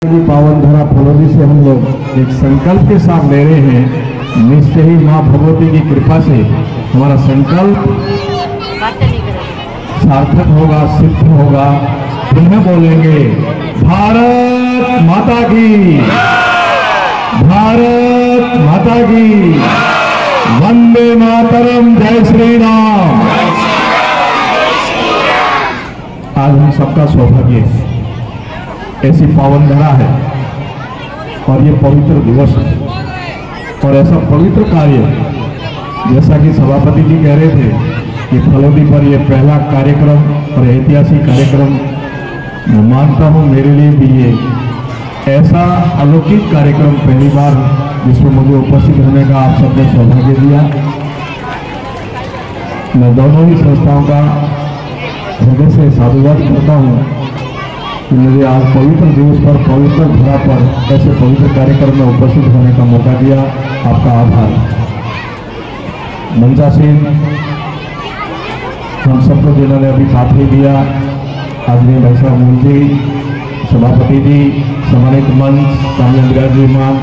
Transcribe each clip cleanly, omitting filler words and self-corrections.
पावन धरा फलोदी से हम लोग एक संकल्प के साथ ले रहे हैं। निश्चय ही माँ भगवती की कृपा से हमारा संकल्प सार्थक होगा, सिद्ध होगा। पुनः बोलेंगे भारत माता की, भारत माता की, वंदे मातरम, जय श्री राम। आज हम सबका सौभाग्य ऐसी पावन धरा है और ये पवित्र दिवस है और ऐसा पवित्र कार्य, जैसा कि सभापति जी कह रहे थे कि फलोदी पर ये पहला कार्यक्रम और ऐतिहासिक कार्यक्रम मैं मानता हूँ मेरे लिए भी ये ऐसा अलौकिक कार्यक्रम पहली बार जिसमें मुझे उपस्थित होने का आप सबने सौभाग्य दिया। मैं दोनों ही संस्थाओं का हृदय से साधुवाद करता हूँ कि मुझे आज पवित्र दिवस पर, पवित्र धरा पर ऐसे पवित्र कार्यक्रम में उपस्थित होने का मौका दिया। आपका आभार। मंजा सिंह, हम सबको जिन्होंने अभी काफी दिया, आदरणीय भाई साहब मूल जी, सभापति जी, सम्मानित मंच, कामचंद्र जी मान,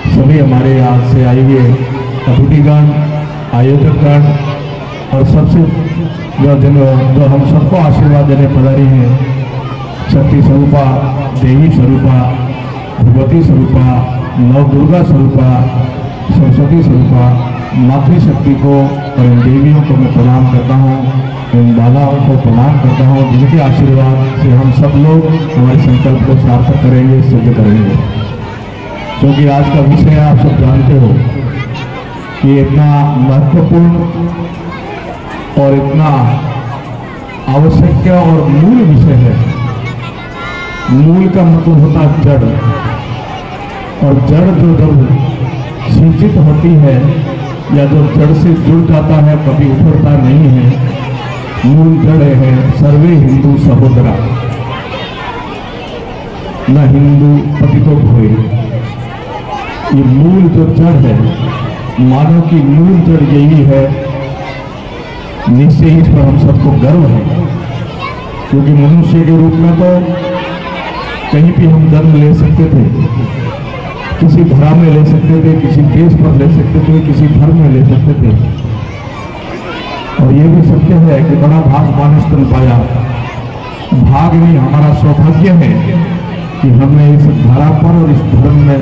सभी हमारे आज से आए हुए अतिथिगण, आयोजकगण और सबसे जो हम सबको आशीर्वाद देने पधारी हैं, शक्ति स्वरूपा, देवी स्वरूपा, भगवती स्वरूपा, नव दुर्गा स्वरूपा, सरस्वती स्वरूपा, मातृशक्ति को और इन देवियों को मैं प्रणाम करता हूँ, इन दादाओं को प्रणाम करता हूँ, जिनके आशीर्वाद से हम सब लोग हमारे संकल्प को सार्थक करेंगे, सिद्ध करेंगे। क्योंकि आज का विषय आप सब जानते हो कि इतना महत्वपूर्ण और इतना आवश्यक और मूल विषय है। मूल का मतलब होता है जड़, और जड़ जो जब सिंचित होती है या जो जड़ से जुड़ जाता है कभी उखड़ता नहीं है। मूल जड़ है सर्वे हिंदू सहोदरा, न हिंदू पतितो भोए। ये मूल जो जड़ है, मानव की मूल जड़ यही है। निश्चय इस पर हम सबको गर्व है, क्योंकि मनुष्य के रूप में तो कहीं भी हम जन्म ले सकते थे, किसी धरा में ले सकते थे, किसी देश पर ले सकते थे, किसी धर्म में ले सकते थे। और ये भी सत्य है कि बड़ा भाग मानुष तन पाया। भाग नहीं, हमारा सौभाग्य है कि हमने इस धरा पर और इस धर्म में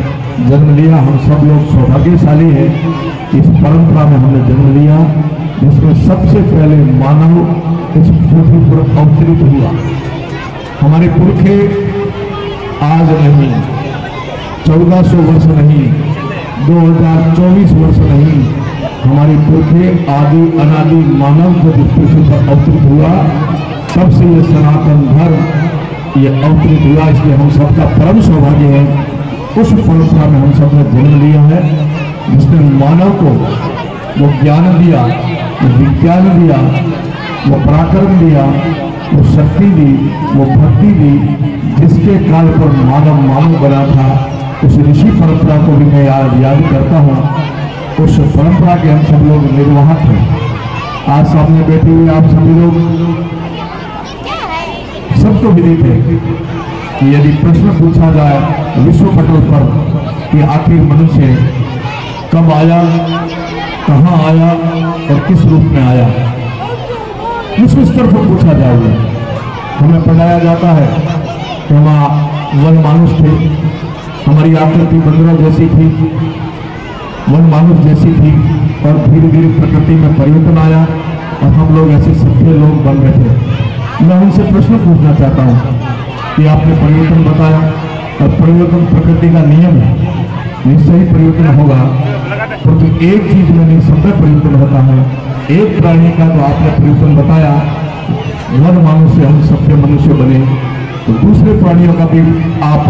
जन्म लिया। हम सब लोग सौभाग्यशाली हैं। इस परंपरा में हमने जन्म लिया जिसमें सबसे पहले मानव इस पृथ्वी पर अवतरित हुआ। हमारे पुरखे आज नहीं, 1400 वर्ष नहीं, 2024 वर्ष नहीं, हमारे पुरखे आदि अनादि मानव जब इस पृथ्वी पर अवतरित हुआ तब से ये सनातन धर्म ये अवतरित हुआ। इसलिए हम सबका परम सौभाग्य है उस परंपरा में हम सबने जन्म लिया है, जिसने मानव को वो ज्ञान दिया, वो विज्ञान दिया, वो पराक्रम दिया, वो शक्ति दी, वो भक्ति दी, जिसके काल पर मानव मानव बना था। उस ऋषि परंपरा को भी मैं याद करता हूँ। उस परंपरा के हम सब लोग निर्वाहक हैं। आज सामने बैठे हुए आप सभी लोग सबको विदित है कि यदि प्रश्न पूछा जाए विश्व पटल पर कि आखिर मनुष्य कब आया, कहाँ आया और किस रूप में आया, विश्व स्तर पर पूछा जाएगा। हमें पढ़ाया जाता है कि हम वन मानुष थे, हमारी आकृति बंदरों जैसी थी, वन मानुष जैसी थी, और धीरे धीरे प्रकृति में परिवर्तन आया और हम लोग ऐसे सभ्य लोग बन गए थे। मैं उनसे प्रश्न पूछना चाहता हूँ कि आपने परिवर्तन बताया और परिवर्तन प्रकृति का नियम है, निश्चय ही परिवर्तन होगा, परंतु एक चीज में नहीं, सब में परिवर्तन होता है। एक प्राणी का तो आपने परिवर्तन बताया, वन मानुष से हम सभ्य मनुष्य बने, तो दूसरे प्राणियों का भी आप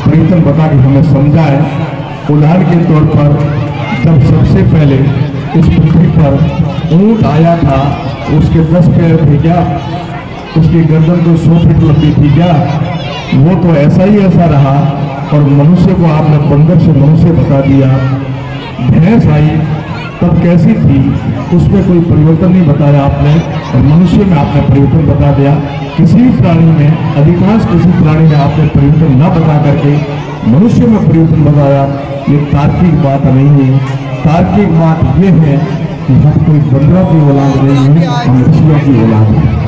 परिवर्तन बता के हमें समझाए। उदाहरण के तौर पर जब सबसे पहले इस पृथ्वी पर ऊंट आया था, उसके 10 पैर थे क्या, उसकी गर्दन तो 100 फीट लंबी थी क्या, वो तो ऐसा ही ऐसा रहा। और मनुष्य को आपने बंदर से मनुष्य बता दिया। भैंस आई तब कैसी थी उसमें कोई परिवर्तन नहीं बताया आपने, और मनुष्य में आपने परिवर्तन बता दिया। किसी भी प्राणी में, अधिकांश किसी प्राणी में आपने परिवर्तन न बता करके मनुष्य में परिवर्तन बताया। ये तार्किक बात नहीं है। तार्किक बात ये है कि हम कोई बंदरों की औलाद नहीं है, हम ऋषियों की औलाद है,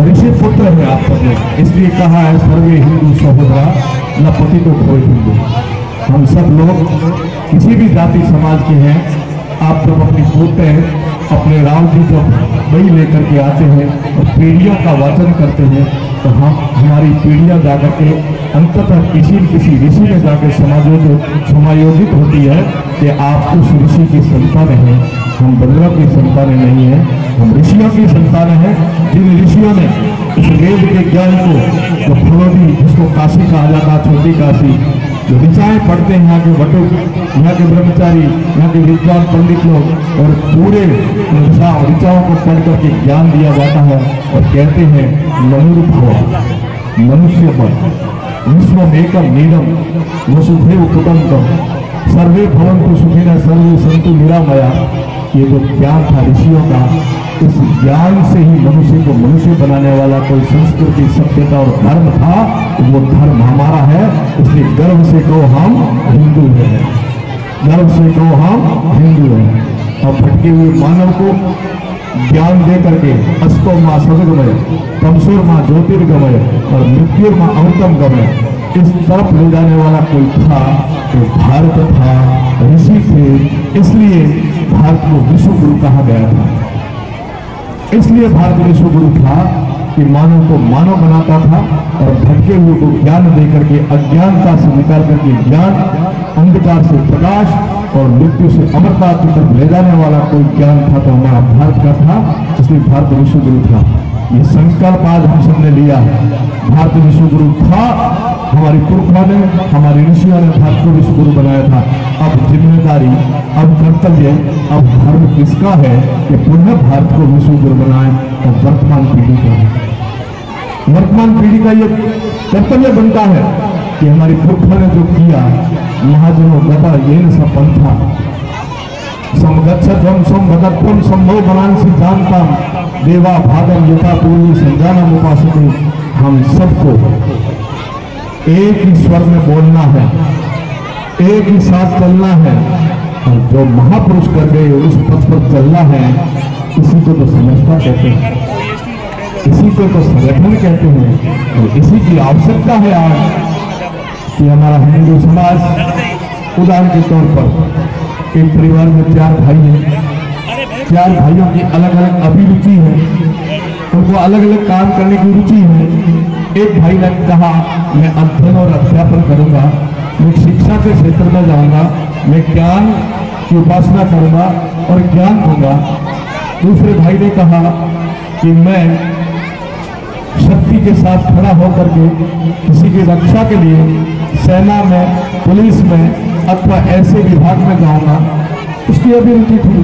ऋषि पुत्र है आप सब लोग। इसलिए कहा है सर्वे हिंदू सहोदरा न पति तो खोए हिंदू। हम सब लोग किसी भी जाति समाज के हैं। आप जब अपनी पोते अपने राम जी जब वही लेकर के आते हैं और पीढ़ियों का वाचन करते हैं, तो हम हमारी पीढ़ियां जाकर के अंततः किसी न किसी ऋषि में जाकर समायोजित होती है कि आप उस ऋषि की संतान हैं। हम बंदरों की संतान नहीं है, हम ऋषियों की संतान हैं। जिन ऋषियों ने इस वेद के ज्ञान को, जो फलोदी जिसको काशी कहा जाता, छोटी काशी, जो ऋचाएं पढ़ते हैं यहाँ के वटुक, यहाँ के ब्रह्मचारी, यहाँ के विद्वान पंडित लोग, और पूरे ऋचाओं को पढ़ करके ज्ञान दिया जाता है और कहते हैं मनुर्भव मनुष्य बन विश्वमेकम नीलम वसुधैव कुटुम्बकम सर्वे भवन्तु सुखिनः सर्वे सन्तु निरामया। ये जो ज्ञान था ऋषियों का, इस ज्ञान से ही मनुष्य को मनुष्य बनाने वाला कोई संस्कृति, सभ्यता और धर्म था, वो धर्म हमारा है। इसलिए गर्व से कहो हम हिंदू हैं, गर्व से कहो हम हिंदू हैं। और भटके हुए मानव को ज्ञान दे करके अस्तो माँ सदगमय, तमसोर माँ ज्योतिर्गमय और मृत्युर माँ अमृतम गमय, इस तरफ ले जाने वाला कोई था तो भारत था, ऋषि थे। इसलिए भारत को विश्व गुरु कहा गया था। इसलिए भारत विश्व गुरु था कि मानव को मानव बनाता था और भटके हुए को ज्ञान देकर के, अज्ञानता से निकाल करके ज्ञान, अंधकार से प्रकाश और मृत्यु से अमरता की तरफ ले जाने वाला कोई ज्ञान था तो हमारा भारत का था। इसलिए भारत विश्व गुरु था। ये संकल्प आज हम सबने लिया। भारत विश्व गुरु था, हमारी पुरखों ने, हमारे ऋषियों ने भारत को विश्व गुरु बनाया था। अब जिम्मेदारी, अब कर्तव्य, अब धर्म किसका है कि पुनः भारत को विश्व गुरु बनाए, और वर्तमान पीढ़ी का है। वर्तमान पीढ़ी का ये कर्तव्य बनता है कि हमारी पुरखों ने जो किया, महाजनों गता येन स पंथा समगच्छध्वं समभगत्वं संभव बनांसि जानताम देवा भागम यथा पूर्वी संजानम उपासते। हम सबको एक ही स्वर में बोलना है, एक ही साथ चलना है, और जो महापुरुष कर गए उस पथ पर चलना है। इसी को तो समझता कहते हैं, इसी को तो संगठन कहते हैं, और इसी की आवश्यकता है आज कि हमारा हिंदू समाज, उदाहरण के तौर पर एक परिवार में 4 भाई हैं, 4 भाइयों की अलग अलग अभिरुचि है, उनको अलग अलग काम करने की रुचि है। एक भाई ने कहा मैं अध्ययन और अध्यापन करूंगा, मैं शिक्षा के क्षेत्र में जाऊंगा, मैं ज्ञान की उपासना करूंगा और ज्ञान दूंगा। दूसरे भाई ने कहा कि मैं शक्ति के साथ खड़ा होकर के किसी की रक्षा के लिए सेना में, पुलिस में अथवा ऐसे विभाग में जाऊंगा, उसकी अभिरुचि थी।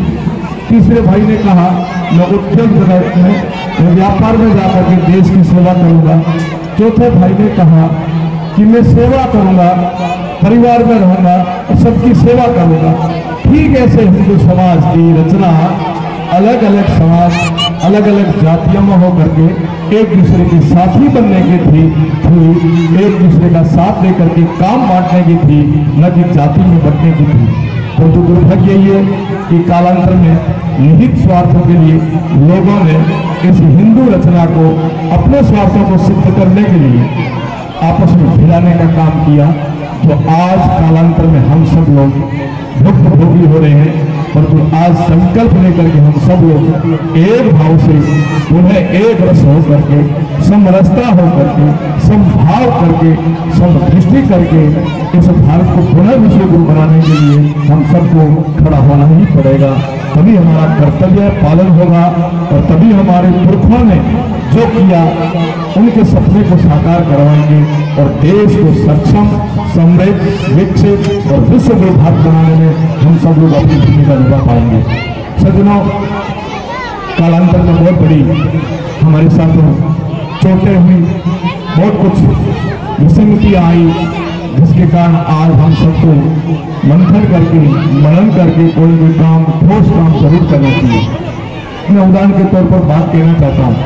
तीसरे भाई ने कहा मैं उद्योग जगत में, मैं व्यापार में जाकर के देश की सेवा करूंगा। चौथे भाई ने कहा कि मैं सेवा करूंगा, परिवार में रहूंगा और सबकी सेवा करूंगा। ठीक ऐसे हिंदू समाज की रचना अलग अलग समाज, अलग अलग जातियों में होकर के एक दूसरे के साथी बनने की थी, एक दूसरे का साथ लेकर के काम बांटने की थी, न कि जाति में बंटने की थी। परंतु दुर्भाग्य ये कि कालांतर में निहित स्वार्थों के लिए लोगों ने इस हिंदू रचना को अपने स्वार्थों को सिद्ध करने के लिए आपस में भिड़ाने का काम किया, जो आज कालांतर में हम सब लोग भुक्तभोगी हो रहे हैं। परंतु आज संकल्प लेकर के हम सब लोग एक भाव से पुनः एक रस होकर के, समरसता होकर के, समभाव करके, समदृष्टि करके इस भारत को पुनः विश्व गुरु बनाने के लिए हम सबको खड़ा होना ही पड़ेगा। तभी हमारा कर्तव्य पालन होगा और तभी हमारे पुरखों ने जो किया उनके सपने को साकार करवाएंगे और देश को सक्षम, समृद्ध, विकसित और विश्व गुरु भारत बनाने में हम सब लोग अपनी भूमिका निभा पाएंगे। सज्जनों, कालांतर में बहुत बड़ी हमारे साथ चोटें हुई, बहुत कुछ विसंगतियां आई, जिसके कारण आज हम सबको मंथन करके मनन करके कोई भी काम ठोस काम जरूर करना चाहिए। मैं उदाहरण के तौर पर बात कहना चाहता हूँ,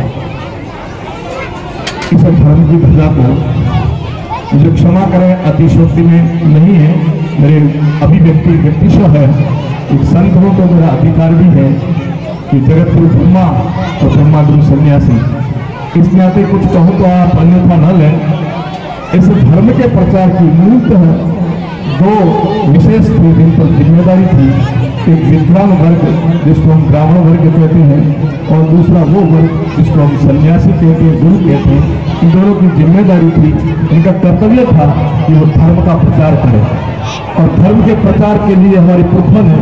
इस धर्म की ध्वजा को मुझे क्षमा करें, अतिशोक्ति में नहीं है, मेरे अभिव्यक्ति व्यक्तित्व है। एक संत हो तो मेरा अधिकार भी है कि जगत गुरु ब्रह्मा और ब्रह्मा गुरु सन्यासी, इस नाते कुछ कहो तो आप अन्यथा न लें। इस धर्म के प्रचार की मूलतः दो विशेष थी जिन पर जिम्मेदारी थी। एक विद्वान वर्ग जिसको हम ब्राह्मण वर्ग कहते हैं, और दूसरा वो वर्ग जिसको हम सन्यासी कहते हैं, गुरु कहते हैं। इन दोनों की जिम्मेदारी थी, इनका कर्तव्य था कि वो धर्म का प्रचार करें। और धर्म के प्रचार के लिए हमारे पुरखों ने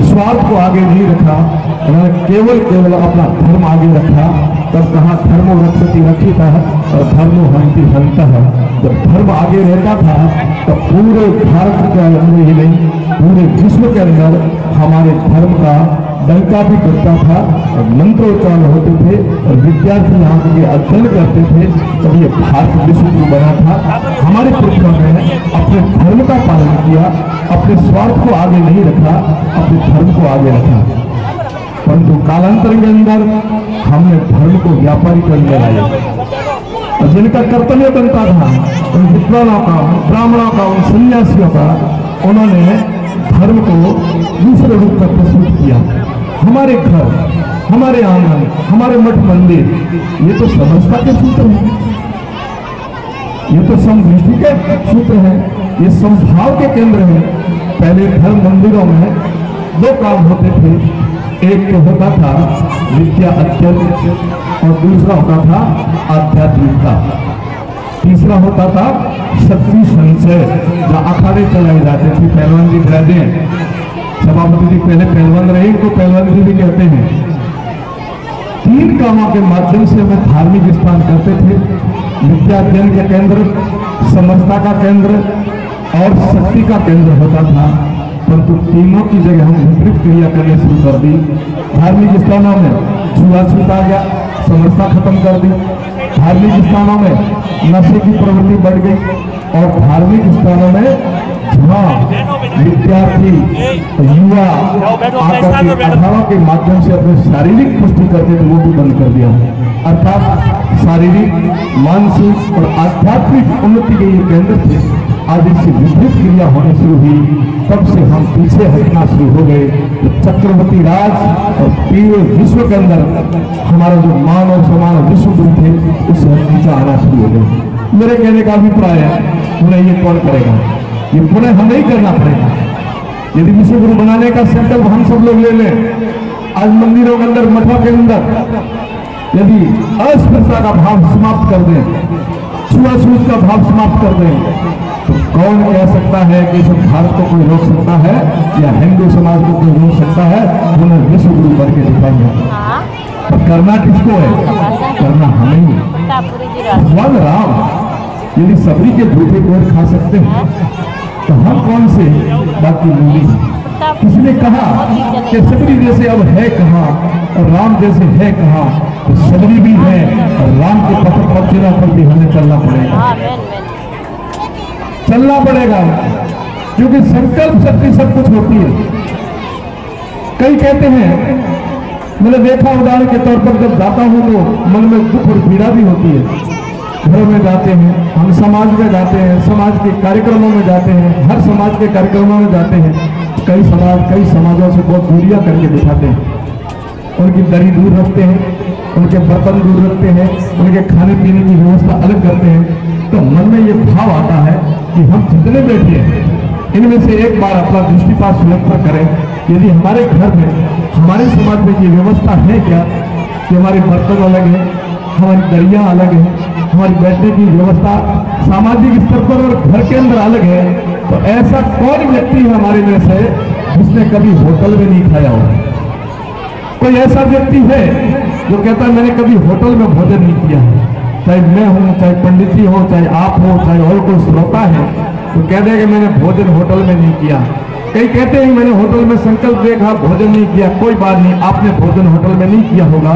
स्वार्थ को आगे नहीं रखा, उन्होंने केवल अपना धर्म आगे रखा। तब कहा धर्मो रक्षति रक्षिता और धर्मो हंति हंता है। जब धर्म आगे रहता था तब पूरे भारत के अंदर ही नहीं, पूरे विश्व के अंदर हमारे धर्म का डंका भी बजता था और मंत्रोच्चारण होते थे और विद्यार्थी यहाँ के अध्ययन करते थे। तब ये भारत विश्व को बना था। हमारे पुरखों ने अपने धर्म का पालन किया, अपने स्वार्थ को आगे नहीं रखा, अपने धर्म को आगे रखा। परंतु कालांतर के अंदर हमने धर्म को व्यापारीकरण में लाया और जिनका कर्तव्य बनता था उन विद्वानों का, ब्राह्मणों का, उन सन्यासियों का, उन्होंने धर्म को दूसरे रूप में प्रस्तुत किया। हमारे घर, हमारे आंगन, हमारे मठ मंदिर, ये तो समझता के सूत्र है, ये तो समदृष्टि के सूत्र है, ये समभाव के केंद्र है। पहले धर्म मंदिरों में दो काम होते थे, एक तो होता था विद्या अध्ययन और दूसरा होता था आध्यात्मिकता। तीसरा होता था शक्ति संचय, जो अखाड़े चलाए जाते थे। पहलवान जी कहते हैं, सभापति जी पहले पहलवान रहे तो पहलवान जी भी कहते हैं। तीन कामों के माध्यम से हमें धार्मिक स्थान करते थे, विद्या अध्ययन का केंद्र, समरसता का केंद्र और शक्ति का केंद्र होता था। परंतु तीनों की जगह हम विपरीत क्रिया करने शुरू कर दी। धार्मिक स्थानों में छुआछूत आ गया, समरसता खत्म कर दी। धार्मिक स्थानों में नशे की प्रवृत्ति बढ़ गई और धार्मिक स्थानों में विद्यार्थी युवा आकर के अभाव के माध्यम से अपने शारीरिक पुष्टि करते थे, वो भी बंद कर दिया। अर्थात शारीरिक, मानसिक और आध्यात्मिक उन्नति के ये केंद्र थे। आज इससे विपरीत क्रिया होने शुरू हुई, तब से हम पीछे हटना शुरू हो गए। तो चक्रवर्ती राज और पूरे विश्व के अंदर हमारा जो मान और सम्मान विश्व गुरु थे, उससे हम नीचा आना शुरू हो गए। मेरे कहने का अभिप्राय है, उन्हें ये कौन करेगा, ये पुनः हमें ही करना पड़ेगा। यदि विश्व गुरु बनाने का संकल्प हम सब लोग ले लें, आज मंदिरों के अंदर, मठों के अंदर यदि अस्पृश्यता का भाव समाप्त कर दें, छुआछूत का भाव समाप्त कर दें, तो कौन कह सकता है कि इस भारत को कोई रोक सकता है या हिंदू समाज को कोई रोक सकता है? उन्हें विश्व गुरु बन के दिखाएंगे। तो करना किसको है? करना हमें ही। भगवान राम यदि सबरी के भूखे पेड़ खा सकते हैं तो हम कौन से बाकी मूली? किसने कहा कि सबरी जैसे अब है कहाँ और राम जैसे है कहाँ? तो सबरी भी है और राम के पथ पर चला पर भी हमें चलना पड़ेगा, चलना पड़ेगा, क्योंकि संकल्प शक्ति सब कुछ होती है। कई कहते हैं, मैंने देखा उदाहरण के तौर पर, जब जाता हूं तो मन में दुख और पीड़ा भी होती है। घरों में जाते हैं, हम समाज में जाते हैं, समाज के कार्यक्रमों में जाते हैं, हर समाज के कार्यक्रमों में जाते हैं। कई समाजों से बहुत दूरियां करके बिठाते हैं, उनकी दरी दूर रखते हैं, उनके बर्तन दूर रखते हैं, उनके खाने पीने की व्यवस्था अलग करते हैं। तो मन में ये भाव आता है कि हम जितने बैठे हैं इनमें से एक बार अपना दृष्टिपात सुरक्षा करें। यदि हमारे घर में, हमारे समाज में ये व्यवस्था है क्या कि हमारे बर्तन अलग है, हमारी दरियां अलग है, हमारी बैठने की व्यवस्था सामाजिक स्तर पर और घर के अंदर अलग है, तो ऐसा कौन व्यक्ति है हमारे में से जिसने कभी होटल में नहीं खाया हो? कोई ऐसा व्यक्ति है जो कहता है मैंने कभी होटल में भोजन नहीं किया है? चाहे मैं हूं, चाहे पंडित जी हो, चाहे आप हो, चाहे और कोई श्रोता है, तो कह दे कि मैंने भोजन होटल में नहीं किया। कई कहते हैं मैंने होटल में संकल्प देखा, भोजन नहीं किया। कोई बात नहीं, आपने भोजन होटल में नहीं किया होगा,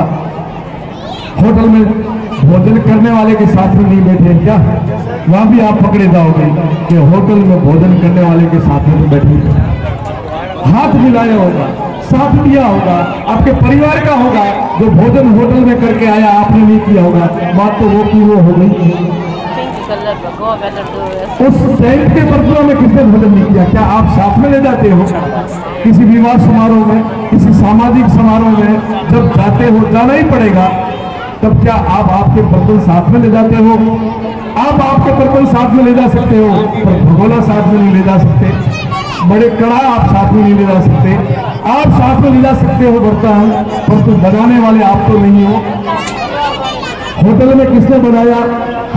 होटल में भोजन करने वाले के साथ में नहीं बैठे क्या? वहां भी आप पकड़े जाओगे कि होटल में भोजन करने वाले के साथ में बैठे, हाथ मिलाया होगा, साथ दिया होगा, आपके परिवार का होगा, जो भोजन होटल में करके आया आपने नहीं किया होगा, बात तो वो की वो हो गई। उस टेंट के बर्तनों में किसने भोजन नहीं किया? क्या आप साथ में ले जाते हो? किसी विवाह समारोह में, किसी सामाजिक समारोह में जब जाते हो, जाना ही पड़ेगा, तब क्या आप आपके बर्तन साथ में ले जाते हो? आप आपके बर्तन साथ में ले जा सकते हो, पर भगोला साथ में नहीं ले जा सकते, बड़े कड़ा आप साथ में नहीं ले जा सकते। आप साथ में ले जा सकते हो बर्तन, परंतु बनाने वाले आप तो नहीं हो। होटल में किसने बनाया?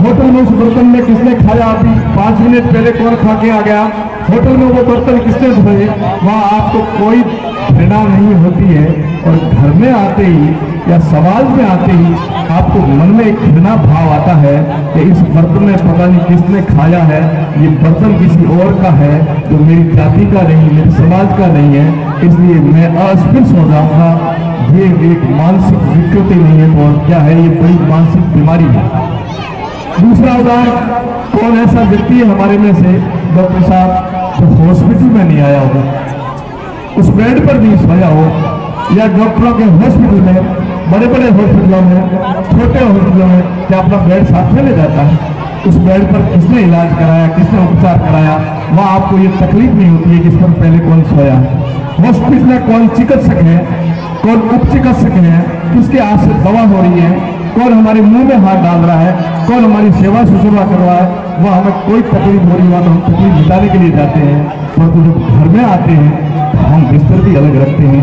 होटल में उस बर्तन में किसने खाया? अभी 5 मिनट पहले कौन खा के आ गया? होटल में वो बर्तन किसने धोए? वहां आपको कोई घृणा नहीं होती है, और घर में आते ही या समाज में आते ही आपको मन में एक घृणा भाव आता है कि इस बर्तन में पता नहीं किसने खाया है, ये बर्तन किसी और का है, जो मेरी जाति का नहीं, मेरे समाज का नहीं है, इसलिए मैं अस्पृश्य हो जाऊंगा। ये एक मानसिक विकृति नहीं है तो और क्या है, ये बड़ी मानसिक बीमारी है। दूसरा उदाहरण, कौन ऐसा व्यक्ति है हमारे में से डॉक्टर साहब जो हॉस्पिटल में नहीं आया होगा, उस बेड पर नहीं सोया हो, या डॉक्टरों के हॉस्पिटल में, बड़े बड़े हॉस्पिटलों में, छोटे हॉस्पिटलों में क्या अपना बेड साथ में ले जाता है? उस बेड पर किसने इलाज कराया, किसने उपचार कराया, वहां आपको ये तकलीफ नहीं होती है कि इस पर पहले कौन सोया। हॉस्पिटल में कौन चिकित्सक है, कौन उप चिकित्सक है, किसके हाथ से दवा हो रही है, कौन हमारे मुंह में हाथ डाल रहा है, कौन हमारी सेवा शुश्रूषा कर रहा है, वह हमें कोई तकलीफ हो रही है तो हम तकलीफ मिटाने के लिए जाते हैं। परंतु जब घर में आते हैं तो हम बिस्तर भी अलग रखते हैं,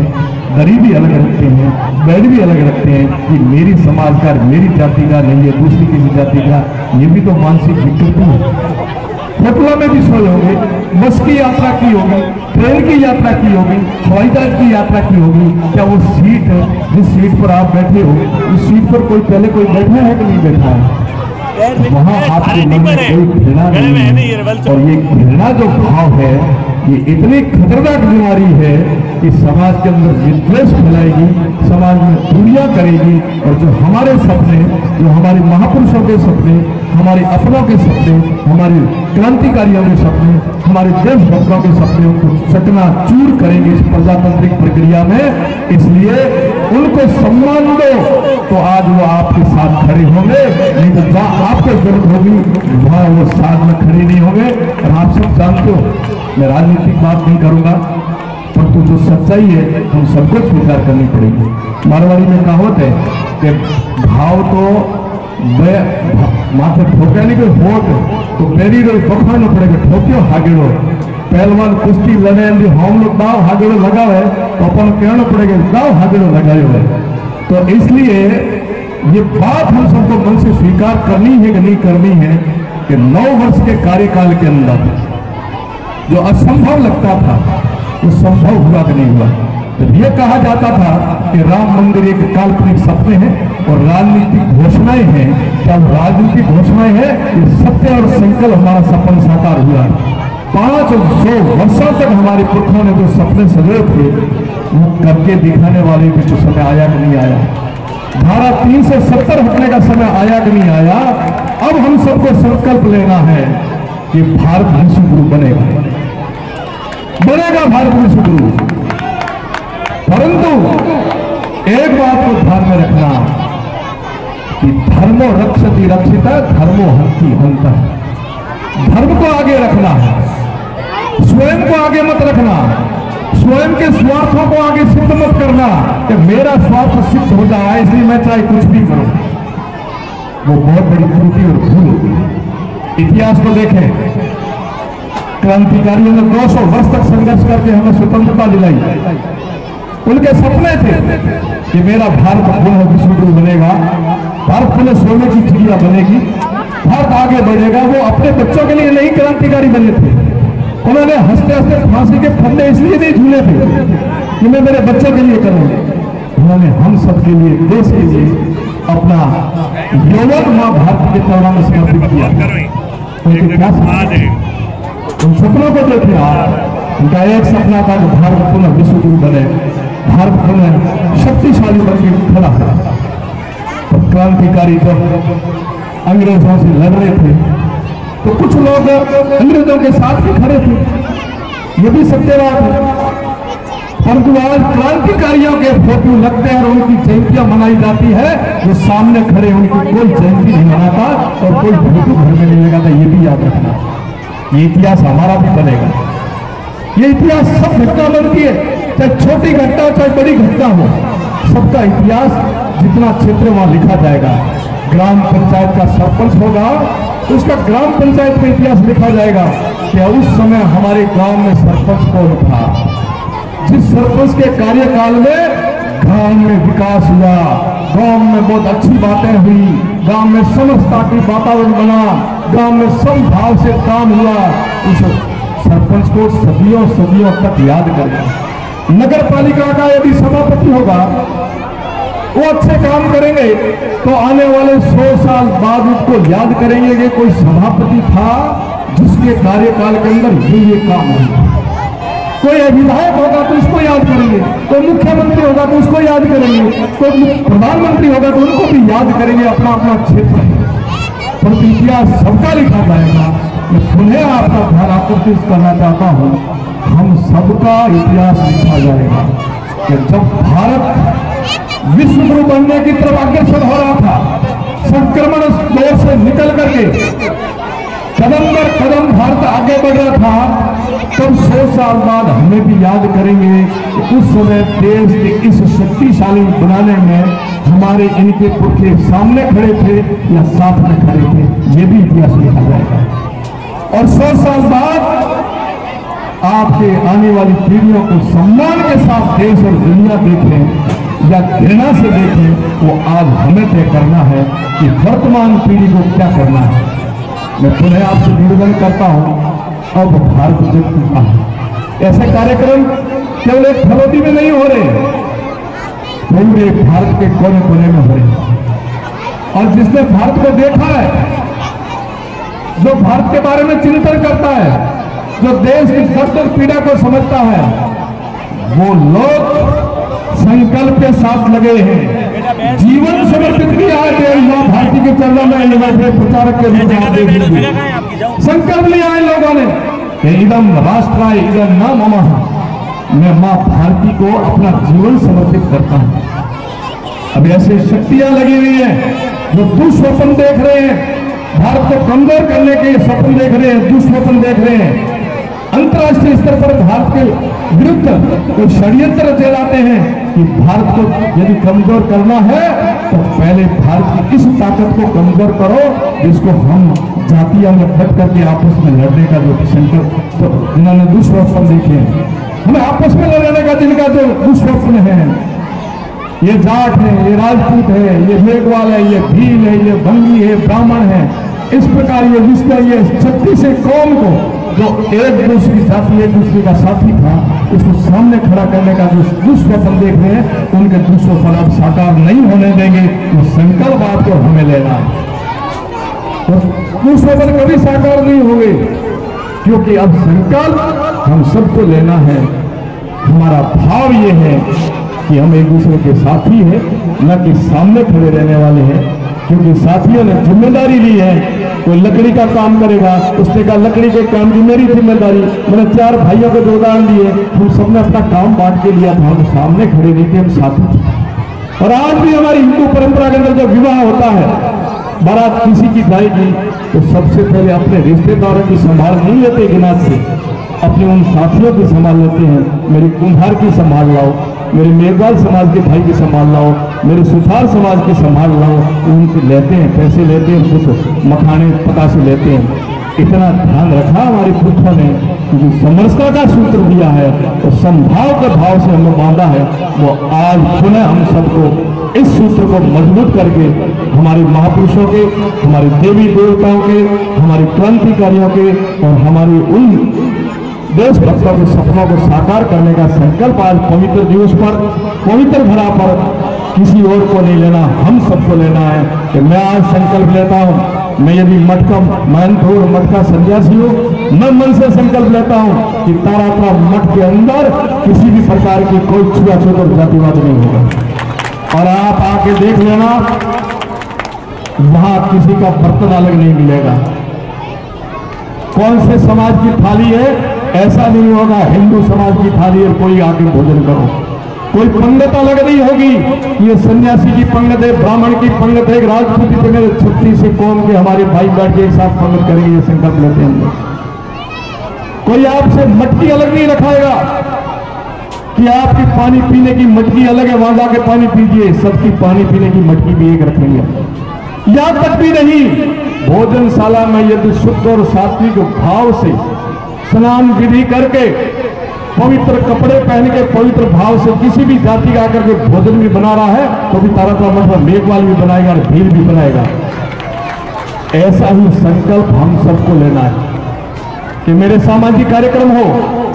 दरी भी अलग रखते हैं, बेड भी अलग रखते हैं कि मेरी समाज का, मेरी जाति का नहीं है, दूसरी किसी जाति का। ये भी तो मानसिक विकृति है। होटलों में भी सोए होंगे, बस की यात्रा की होगी, ट्रेन की यात्रा की होगी, हवाई जहाज की यात्रा की होगी, क्या वो सीट जिस सीट पर आप बैठे हो, उस सीट पर कोई पहले कोई बैठा है कि नहीं बैठा है? वहां आपके मन में कोई घृणा नहीं है, और ये घृणा जो भाव है ये इतनी खतरनाक बीमारी है कि समाज के अंदर विद्वेष फैलाएगी, समाज में दूरियां करेगी, और जो हमारे सपने, जो हमारे महापुरुषों के सपने, हमारे अपनों के सपने, हमारे क्रांतिकारियों के सपने, हमारे देशभक्तों के सपने, उनको चकनाचूर करेंगे इस प्रजातांत्रिक प्रक्रिया में। इसलिए उनको सम्मान दो तो आज वो आपके साथ खड़े होंगे, नहीं तो जहां आपको जरूरत होगी वहां वो साथ में खड़े नहीं होंगे। और आप सब जानते हो, मैं राजनीतिक बात नहीं करूंगा, परंतु जो सच्चाई है हम सबको स्वीकार करनी पड़ेगी। मारवाड़ी में कहावत है कि भाव तो माथे ठोके नहीं, कोई होट तो पेरी पकड़ना पड़ेगा, ठोक्यो हागेड़ो। पहलवान कुश्ती लड़े हम लोग दाव हागेड़ो लगावे तो अपन कहना पड़ेगा दाव हागेड़ो लगायो है। तो इसलिए ये बात हम सबको मन से स्वीकार करनी है कि नहीं करनी है कि 9 वर्ष के कार्यकाल के अंदर जो असंभव लगता था वो संभव हुआ कि नहीं हुआ। जब ये कहा जाता था कि राम मंदिर एक काल्पनिक सपने हैं और राजनीतिक घोषणाएं हैं, क्या वो राजनीतिक घोषणाएं हैं? ये सत्य और संकल्प हमारा सपन साकार हुआ। 500 वर्षों तक हमारे पुरखों ने जो सपने सजाए थे वो करके दिखाने वाले भी तो समय आया कि नहीं आया। धारा 370 हटने का समय आया कि नहीं आया। अब हम सबको संकल्प लेना है कि भारत विश्वगुरु बनेगा, बनेगा भारत विश्वगुरु। परंतु एक बात को ध्यान में रखना कि धर्मो रक्षति रक्षिता, धर्मो हंति हंता। धर्म को आगे रखना है, स्वयं को आगे मत रखना, स्वयं के स्वार्थों को आगे सिद्ध मत करना कि मेरा स्वार्थ सिद्ध हो जाए इसलिए मैं चाहे कुछ भी करूं। वो बहुत बड़ी त्रुटि और भूल होगी। इतिहास को देखें, क्रांतिकारियों ने 200 वर्ष तक संघर्ष करके हमें स्वतंत्रता दिलाई। उनके सपने थे कि मेरा भारत पुनः विश्वगुरु बनेगा, भारत पुनः सोने की चिड़िया बनेगी, भारत आगे बढ़ेगा। वो अपने बच्चों के लिए नहीं क्रांतिकारी बने थे, उन्होंने हंसते हंसते फांसी के फंदे इसलिए नहीं झूले थे कि मैं मेरे बच्चों के लिए करूंगा, उन्होंने हम सब के लिए, देश के लिए अपना यौवन मां भारत के चरणों में समर्पित किया। उनके क्या सपने, उन सपनों को देखे आप। उनका एक सपना था कि भारत पुनः विश्वगुरु बने, भारत पुनः शक्तिशाली बनकर खड़ा है। क्रांतिकारी जब अंग्रेजों से लड़ रहे थे तो कुछ लोग अंग्रेजों के साथ भी खड़े थे, ये भी सत्य बात है। परंतु आज क्रांतिकारियों के फोटो लगते हैं और उनकी जयंतियां मनाई जाती है, जो सामने खड़े उनकी कोई जयंती नहीं मनाता और कोई फोटो घर में नहीं लगाता। ये भी याद रखना, ये इतिहास हमारा भी बनेगा। ये इतिहास सब घटना बनती है, चाहे छोटी घटना हो चाहे बड़ी घटना हो, सबका इतिहास जितना क्षेत्र वहां लिखा जाएगा। ग्राम पंचायत का सरपंच होगा तो उसका ग्राम पंचायत में इतिहास लिखा जाएगा कि उस समय हमारे गांव में सरपंच कौन था, जिस सरपंच के कार्यकाल में गांव में विकास हुआ, गांव में बहुत अच्छी बातें हुई, गांव में समरसता की वातावरण बना, गांव में समभाव से काम हुआ। उस सरपंच को सदियों सदियों तक याद करें। नगर पालिका का यदि सभापति होगा, वो अच्छे काम करेंगे तो आने वाले 100 साल बाद उसको याद करेंगे कि कोई सभापति था जिसके कार्यकाल के अंदर ये काम हुआ। कोई विधायक होगा तो उसको याद करेंगे, कोई मुख्यमंत्री होगा तो उसको याद करेंगे, कोई प्रधानमंत्री होगा तो उनको भी याद करेंगे, अपना अपना क्षेत्र है। पर इतिहास सबका लिखा जाएगा। मैं पुनः आपका ध्यान आकर्षित करना चाहता हूं, हम सबका इतिहास लिखा जाएगा कि जब भारत विश्व गुरु बनने की तरफ अग्रसर हो रहा था, संक्रमण दौर से निकल करके कदम पर कदम भारत आगे बढ़ रहा था, तब 100 साल बाद हमें भी याद करेंगे कि उस समय देश के इस शक्तिशाली बनाने में हमारे इनके पुरखे सामने खड़े थे या साथ में खड़े थे। ये भी इतिहास लिखा जाएगा। और 100 साल बाद आपके आने वाली पीढ़ियों को सम्मान के साथ देश और दुनिया देखें या घृणा से देखें, वो आज हमें तय करना है कि वर्तमान पीढ़ी को क्या करना है। मैं पुनः आपसे निवेदन करता हूं, अब भारत जग चुका है। ऐसे कार्यक्रम केवल एक फलोदी में नहीं हो रहे, पूरे भारत के कोने कोने में हो रहे। और जिसने भारत को देखा है, जो भारत के बारे में चिंतन करता है, जो देश की दर्द और पीड़ा को समझता है, वो लोग संकल्प के साथ लगे हैं, जीवन समर्पित किया है। मां भारती के चरणों में बैठे प्रचारक के रूप संकल्प लिया है लोगों ने कि इदम राष्ट्राय इदम न मम, मैं मां भारती को अपना जीवन समर्पित करता हूं। अब ऐसे शक्तियां लगी हुई हैं जो दुस्वप्न देख रहे हैं, भारत को कमजोर करने के स्वप्न देख रहे हैं, दुस्वप्न देख रहे हैं। अंतर्राष्ट्रीय स्तर पर भारत के विरुद्ध कोई षड्यंत्र चलाते हैं कि भारत को यदि कमजोर करना है तो पहले भारत की इस ताकत को कमजोर करो जिसको हम जातियों में बट करके आपस में लड़ने का जो संकल्प, तो इन्होंने दुस्वप्न देखे, हमें आपस में लड़ने का जिनका जो दुस्वप्न है, ये जाट है, ये राजपूत है, ये मेघवाल है, ये भील है, ये भंगी है, ब्राह्मण है, इस प्रकार ये विश्व, ये 36 कौम को जो एक दूसरी जाति एक दूसरे का साथी था, उसको सामने खड़ा करने का जो दुस्वप्न देख रहे हैं, उनके दुस्वप्न अब साकार नहीं होने देंगे। वो संकल्प आपको हमें लेना है। तो दुस्वप्न कभी साकार नहीं होंगे, क्योंकि अब संकल्प हम सबको लेना है। हमारा भाव ये है कि हम एक दूसरे के साथी हैं, न कि सामने खड़े रहने वाले हैं। क्योंकि साथियों ने जिम्मेदारी ली है, कोई लकड़ी का काम करेगा, उसने कहा लकड़ी के काम की मेरी जिम्मेदारी। मैंने 4 भाइयों को 2 उदाहरण दिए, हम सबने अपना काम बांट के लिया था, हम सामने खड़े नहीं थे, हम साथी थे। और आज भी हमारी हिंदू परंपरा के अंदर जब विवाह होता है, बारात किसी की जाएगी तो सबसे पहले अपने रिश्तेदारों की संभाल नहीं लेते गिनात से, अपने उन साथियों की संभाल लेते हैं। मेरी कुम्हार की संभाल लाओ, मेरे मेघवाल समाज के भाई की संभाल लाओ, मेरे सुथार समाज की संभाल लाओ। उनसे लेते हैं, पैसे लेते हैं, कुछ मखाने पतासे लेते हैं। इतना ध्यान रखा हमारे पुरखों ने, क्योंकि समरसता का सूत्र दिया है और समभाव के भाव से हमें बांधा है। वो आज पुनः हम सबको इस सूत्र को मजबूत करके हमारे महापुरुषों के, हमारे देवी देवताओं के, हमारे क्रांतिकारियों के और हमारे उन देशभक्तों के सपनों को साकार करने का संकल्प आज पवित्र दिवस पर, पवित्र धरा पर किसी और को नहीं लेना, हम सबको लेना है। कि मैं आज संकल्प लेता हूं, मैं यदि मठ का महंत हूं, मठ का सन्यासी हूं, मैं मन से संकल्प लेता हूं कि तारापुरा मठ के अंदर किसी भी प्रकार की कोई छुआछूत और जातिवाद नहीं होगा। और आप आके देख लेना, वहां किसी का बर्तन अलग नहीं मिलेगा, कौन से समाज की थाली है, ऐसा नहीं होगा हिंदू समाज की थाली है कोई आके भोजन करो। कोई पंगत अलग नहीं होगी, ये सन्यासी की पंगत है, ब्राह्मण की पंगत है, राजपूत की पंगत, छुट्टी से कौम के हमारे भाई बैठ के एक साथ पंगत करेंगे, ये संकल्प लेते हैं हम लोग। कोई आपसे मटकी अलग नहीं रखाएगा कि आपकी पानी पीने की मटकी अलग है, वहां जाके पानी पीजिए, सबकी पानी पीने की मटकी भी एक रखेंगे। यहां तक भी नहीं, भोजनशाला में यदि शुद्ध और सात्विक भाव से स्नान विधि करके पवित्र कपड़े पहन के पवित्र भाव से किसी भी जाति का आकर के भोजन भी बना रहा है तो भी तारा मतलब मेघवाल भी बनाएगा और भीड़ भी बनाएगा। ऐसा ही संकल्प हम सबको लेना है कि मेरे सामाजिक कार्यक्रम हो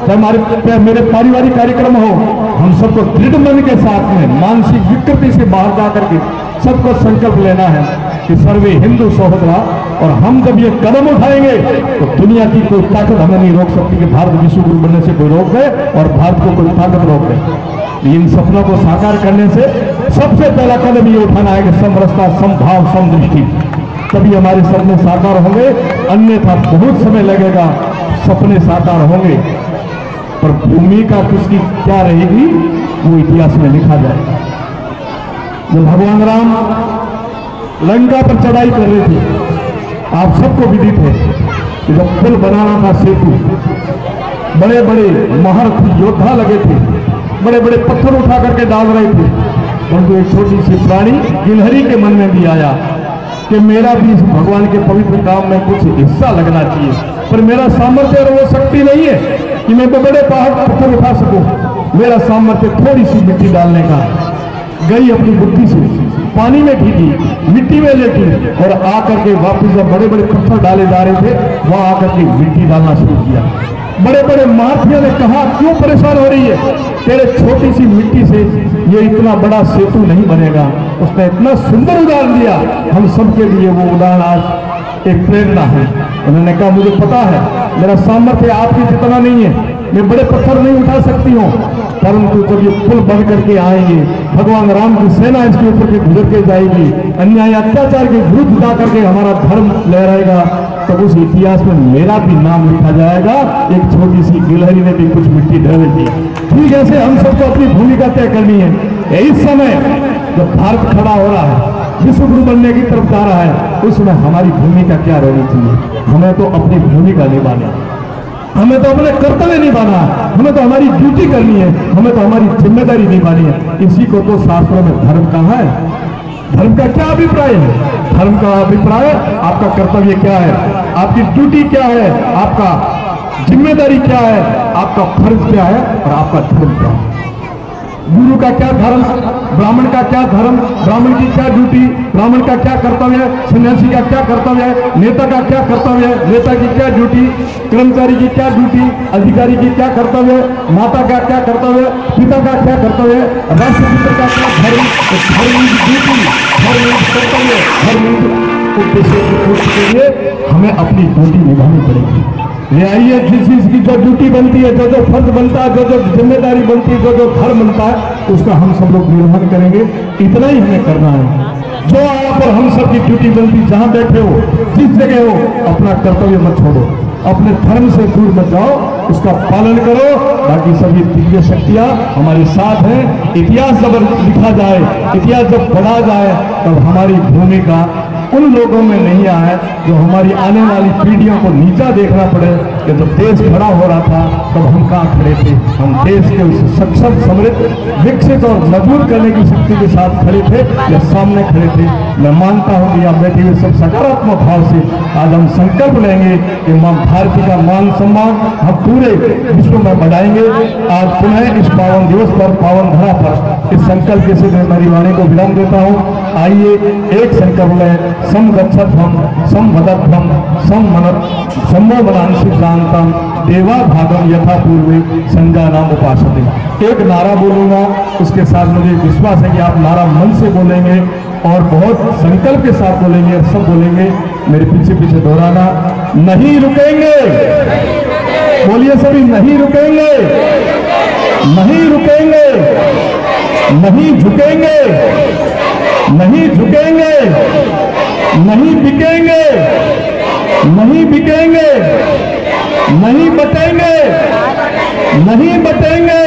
चाहे मेरे पारिवारिक कार्यक्रम हो, हम सबको दृढ़ मन के साथ में मानसिक विकृति से बाहर जाकर के सबको संकल्प लेना है कि सर्वे हिंदू सहोदरा। और हम जब ये कदम उठाएंगे तो दुनिया की कोई ताकत हमें नहीं रोक सकती कि भारत विश्व गुरु बनने से कोई रोक दे और भारत को कोई ताकत रोक दे। इन सपनों को साकार करने से सबसे पहला कदम ये उठाना है कि समरसता, समभाव, समदृष्टि, तभी हमारे सपने साकार होंगे। अन्यथा बहुत समय लगेगा, सपने साकार होंगे पर भूमिका किसकी क्या रहेगी वो इतिहास में लिखा जाएगा। जब भगवान राम लंका पर चढ़ाई कर रहे थे, आप सबको विदित है कि जब पुल बनाना था सेतु, बड़े बड़े महारथी योद्धा लगे थे, बड़े बड़े पत्थर उठा करके डाल रहे थे, परंतु एक छोटी सी प्राणी गिलहरी के मन में भी आया कि मेरा भी इस भगवान के पवित्र काम में कुछ हिस्सा लगना चाहिए, पर मेरा सामर्थ्य और वो शक्ति नहीं है कि मैं बड़े पहाड़ पत्थर उठा सकूं। मेरा सामर्थ्य थोड़ी सी मिट्टी डालने का। गई अपनी बुद्धि से पानी में भीगी, मिट्टी में लेटी और आकर के वापस जब बड़े बड़े पत्थर डाले जा रहे थे वहां आकर के मिट्टी डालना शुरू किया। बड़े बड़े महारथियों ने कहा क्यों परेशान हो रही है, तेरे छोटी सी मिट्टी से ये इतना बड़ा सेतु नहीं बनेगा। उसने इतना सुंदर उदाहरण दिया, हम सबके लिए वो उदाहरण आज एक प्रेरणा है। उन्होंने कहा मुझे पता है मेरा सामर्थ्य आपके जितना नहीं है, मैं बड़े पत्थर नहीं उठा सकती हूँ, परंतु जब ये पुल बन करके आएंगे, भगवान राम की सेना इसके ऊपर के गुजर के जाएगी, अन्याय अत्याचार के विरुद्ध जा करके हमारा धर्म लहराएगा, तब उस इतिहास में मेरा भी नाम लिखा जाएगा। एक छोटी सी गिलहरी ने भी कुछ मिट्टी डाली थी। ठीक ऐसे हम सबको अपनी भूमिका तय करनी है। इस समय जब भारत खड़ा हो रहा है, विश्व गुरु बनने की तरफ जा रहा है, उसमें हमारी भूमिका क्या रहनी चाहिए। हमें तो अपनी भूमिका निभानी है, हमें तो अपने कर्तव्य निभाना है, हमें तो हमारी ड्यूटी करनी है, हमें तो हमारी जिम्मेदारी निभानी है। इसी को तो शास्त्रों में धर्म कहा है। धर्म का क्या अभिप्राय है? धर्म का अभिप्राय आपका कर्तव्य क्या है, आपकी ड्यूटी क्या है, आपका जिम्मेदारी क्या है, आपका फर्ज क्या है और आपका धर्म क्या है। गुरु का क्या धर्म, ब्राह्मण का क्या धर्म, ब्राह्मण की क्या ड्यूटी, ब्राह्मण का क्या कर्तव्य है, सन्यासी का क्या कर्तव्य है, नेता का क्या कर्तव्य है, नेता की क्या ड्यूटी, कर्मचारी की क्या ड्यूटी, अधिकारी की क्या कर्तव्य है, माता का क्या कर्तव्य है, पिता का क्या कर्तव्य है, राष्ट्रपिता का क्या धर्म, धर्म की ड्यूटी, धर्म कर्तव्य, धर्म उद्देश्य के लिए हमें अपनी ड्यूटी निभानी पड़ेगी। ये आइए जिस चीज की जो ड्यूटी बनती है, जो जो फर्ज बनता है, जो जो जिम्मेदारी बनती है, जो जो धर्म बनता है, उसका हम सब लोग निर्वहन करेंगे। इतना ही हमें करना है। जो आप और हम सब की ड्यूटी बनती, जहां बैठे हो, जिस जगह हो, अपना कर्तव्य मत छोड़ो, अपने धर्म से दूर मत जाओ, उसका पालन करो। बाकी सभी दिव्य शक्तियां हमारे साथ हैं। इतिहास जब लिखा जाए, इतिहास जब पढ़ा जाए, तब हमारी भूमिका उन लोगों में नहीं आए जो हमारी आने वाली पीढ़ियों को नीचा देखना पड़े कि जब देश खड़ा हो रहा था तब हम कहाँ खड़े थे। हम देश के उस सक्षम, समृद्ध, विकसित और मजबूत करने की शक्ति के साथ खड़े थे या सामने खड़े थे। मैं मानता हूँ कि आप बैठे हुए सब सकारात्मक भाव से आज हम संकल्प लेंगे कि मां भारती का मान सम्मान हम पूरे विश्व में बढ़ाएंगे। आज पुनः इस पावन दिवस पर, पावन धरा पर, इस संकल्प के साथ मैं मेरी वाणी को विराम देता हूँ। आइए एक संकल्प में सम गच्छध्वम, सम वदध्वम, सम्मो मनांसि जानतम, देवा भागम यथा पूर्वे संजानाम उपासते। एक नारा बोलूंगा, उसके साथ मुझे विश्वास है कि आप नारा मन से बोलेंगे और बहुत संकल्प के साथ बोलेंगे, सब बोलेंगे। मेरे पीछे पीछे दोहराना, नहीं रुकेंगे। बोलिए सभी, नहीं रुकेंगे, नहीं रुकेंगे, नहीं झुकेंगे, नहीं झुकेंगे, नहीं बिकेंगे, नहीं बिकेंगे। नहीं बटेंगे, नहीं बटेंगे,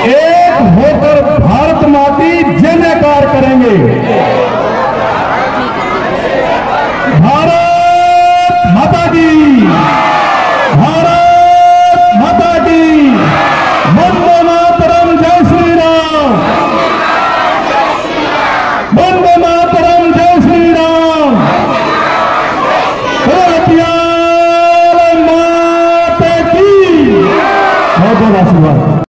एक होकर